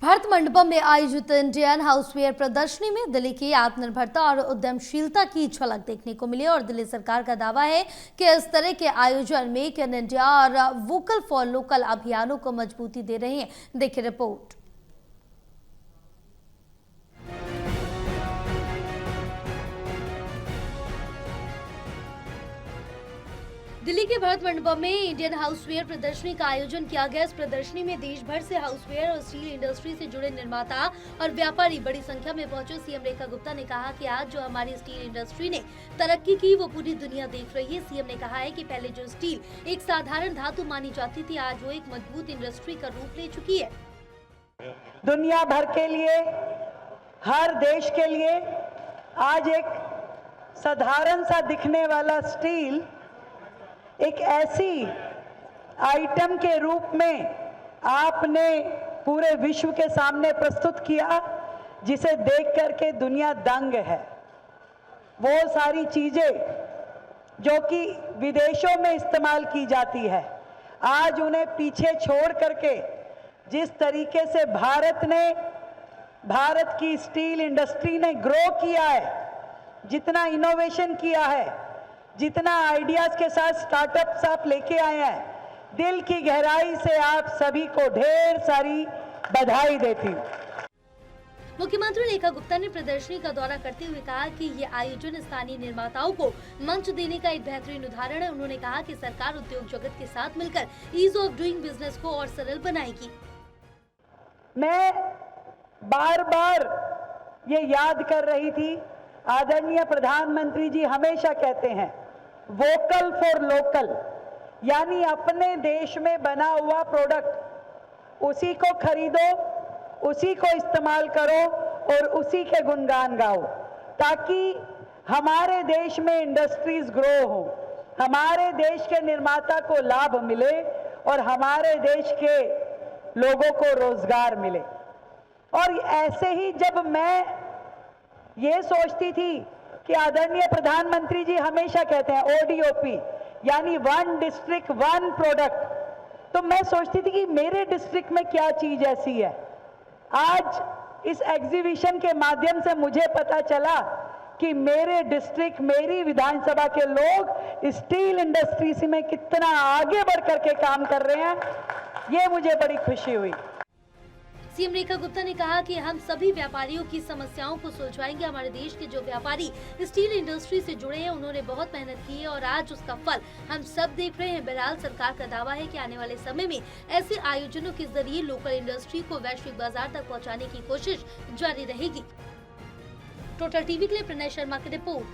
भारत मंडपम में आयोजित Indian houseware प्रदर्शनी में दिल्ली की आत्मनिर्भरता और उद्यमशीलता की झलक देखने को मिली और दिल्ली सरकार का दावा है कि इस तरह के आयोजन मेक इन इंडिया और वोकल फॉर लोकल अभियानों को मजबूती दे रहे हैं। देखिए रिपोर्ट। दिल्ली के भारत मंडपम में इंडियन हाउसवेयर प्रदर्शनी का आयोजन किया गया। इस प्रदर्शनी में देश भर से हाउसवेयर और स्टील इंडस्ट्री से जुड़े निर्माता और व्यापारी बड़ी संख्या में पहुंचे। सीएम रेखा गुप्ता ने कहा कि आज जो हमारी स्टील इंडस्ट्री ने तरक्की की वो पूरी दुनिया देख रही है। सीएम ने कहा है कि पहले जो स्टील एक साधारण धातु मानी जाती थी, आज वो एक मजबूत इंडस्ट्री का रूप ले चुकी है। दुनिया भर के लिए, हर देश के लिए आज एक साधारण सा दिखने वाला स्टील एक ऐसी आइटम के रूप में आपने पूरे विश्व के सामने प्रस्तुत किया जिसे देख करके दुनिया दंग है। वो सारी चीजें जो कि विदेशों में इस्तेमाल की जाती है, आज उन्हें पीछे छोड़ करके जिस तरीके से भारत की स्टील इंडस्ट्री ने ग्रो किया है, जितना इनोवेशन किया है, जितना आइडियाज के साथ स्टार्टअप्स आप लेके आए हैं, दिल की गहराई से आप सभी को ढेर सारी बधाई देती हूँ। मुख्यमंत्री रेखा गुप्ता ने प्रदर्शनी का दौरा करते हुए कहा कि ये आयोजन स्थानीय निर्माताओं को मंच देने का एक बेहतरीन उदाहरण है। उन्होंने कहा कि सरकार उद्योग जगत के साथ मिलकर ईज ऑफ डूइंग बिजनेस को और सरल बनाएगी। मैं बार बार ये याद कर रही थी, आदरणीय प्रधानमंत्री जी हमेशा कहते हैं वोकल फॉर लोकल, यानी अपने देश में बना हुआ प्रोडक्ट उसी को खरीदो, उसी को इस्तेमाल करो और उसी के गुणगान गाओ, ताकि हमारे देश में इंडस्ट्रीज ग्रो हो, हमारे देश के निर्माता को लाभ मिले और हमारे देश के लोगों को रोजगार मिले। और ऐसे ही जब मैं ये सोचती थी कि आदरणीय प्रधानमंत्री जी हमेशा कहते हैं ओडीओपी, यानी वन डिस्ट्रिक्ट वन प्रोडक्ट, तो मैं सोचती थी कि मेरे डिस्ट्रिक्ट में क्या चीज ऐसी है। आज इस एग्जीबिशन के माध्यम से मुझे पता चला कि मेरे डिस्ट्रिक्ट, मेरी विधानसभा के लोग स्टील इंडस्ट्री में कितना आगे बढ़ करके काम कर रहे हैं, ये मुझे बड़ी खुशी हुई। सीएम रेखा गुप्ता ने कहा कि हम सभी व्यापारियों की समस्याओं को सुलझाएंगे। हमारे देश के जो व्यापारी स्टील इंडस्ट्री से जुड़े हैं, उन्होंने बहुत मेहनत की है और आज उसका फल हम सब देख रहे हैं। बहरहाल सरकार का दावा है कि आने वाले समय में ऐसे आयोजनों के जरिए लोकल इंडस्ट्री को वैश्विक बाजार तक पहुँचाने की कोशिश जारी रहेगी। टोटल टीवी के लिए प्रणय शर्मा की रिपोर्ट।